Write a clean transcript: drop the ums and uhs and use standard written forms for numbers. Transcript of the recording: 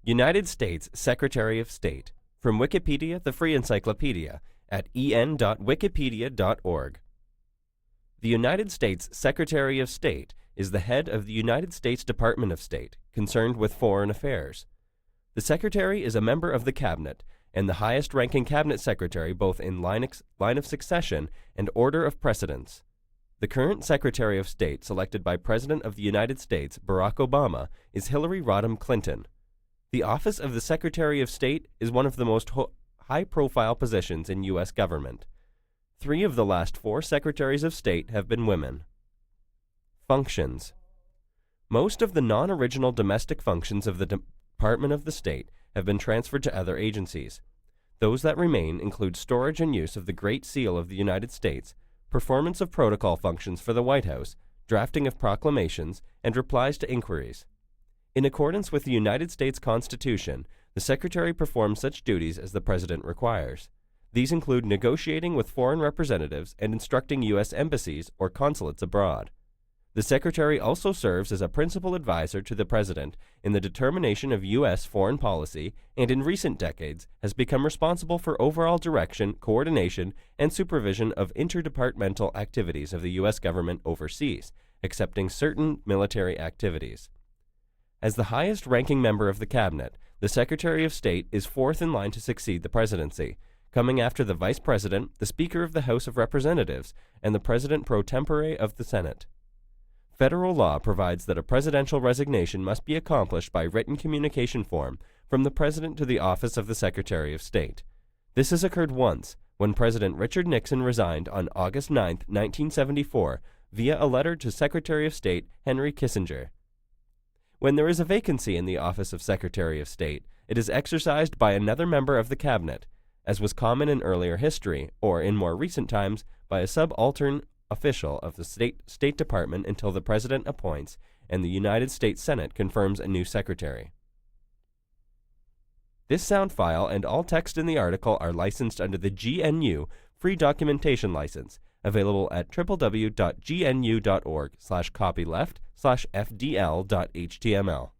United States Secretary of State. From Wikipedia, the free encyclopedia, at en.wikipedia.org. The United States Secretary of State is the head of the United States Department of State, concerned with foreign affairs. The Secretary is a member of the Cabinet and the highest-ranking Cabinet Secretary both in line of succession and order of precedence. The current Secretary of State, selected by President of the United States, Barack Obama, is Hillary Rodham Clinton. The office of the Secretary of State is one of the most high-profile positions in U.S. government. 3 of the last 4 Secretaries of State have been women. Functions. Most of the non-original domestic functions of the Department of the State have been transferred to other agencies. Those that remain include storage and use of the Great Seal of the United States, performance of protocol functions for the White House, drafting of proclamations, and replies to inquiries. In accordance with the United States Constitution, the Secretary performs such duties as the President requires. These include negotiating with foreign representatives and instructing U.S. embassies or consulates abroad. The Secretary also serves as a principal advisor to the President in the determination of U.S. foreign policy and in recent decades has become responsible for overall direction, coordination, and supervision of interdepartmental activities of the U.S. government overseas, excepting certain military activities. As the highest-ranking member of the Cabinet, the Secretary of State is fourth in line to succeed the presidency, coming after the Vice President, the Speaker of the House of Representatives, and the President pro tempore of the Senate. Federal law provides that a presidential resignation must be accomplished by written communication form from the President to the office of the Secretary of State. This has occurred once, when President Richard Nixon resigned on August 9, 1974, via a letter to Secretary of State Henry Kissinger. When there is a vacancy in the office of Secretary of State, it is exercised by another member of the Cabinet, as was common in earlier history, or in more recent times, by a subaltern official of the State Department until the President appoints and the United States Senate confirms a new Secretary. This sound file and all text in the article are licensed under the GNU Free Documentation License, available at www.gnu.org/copyleft/fdl.html.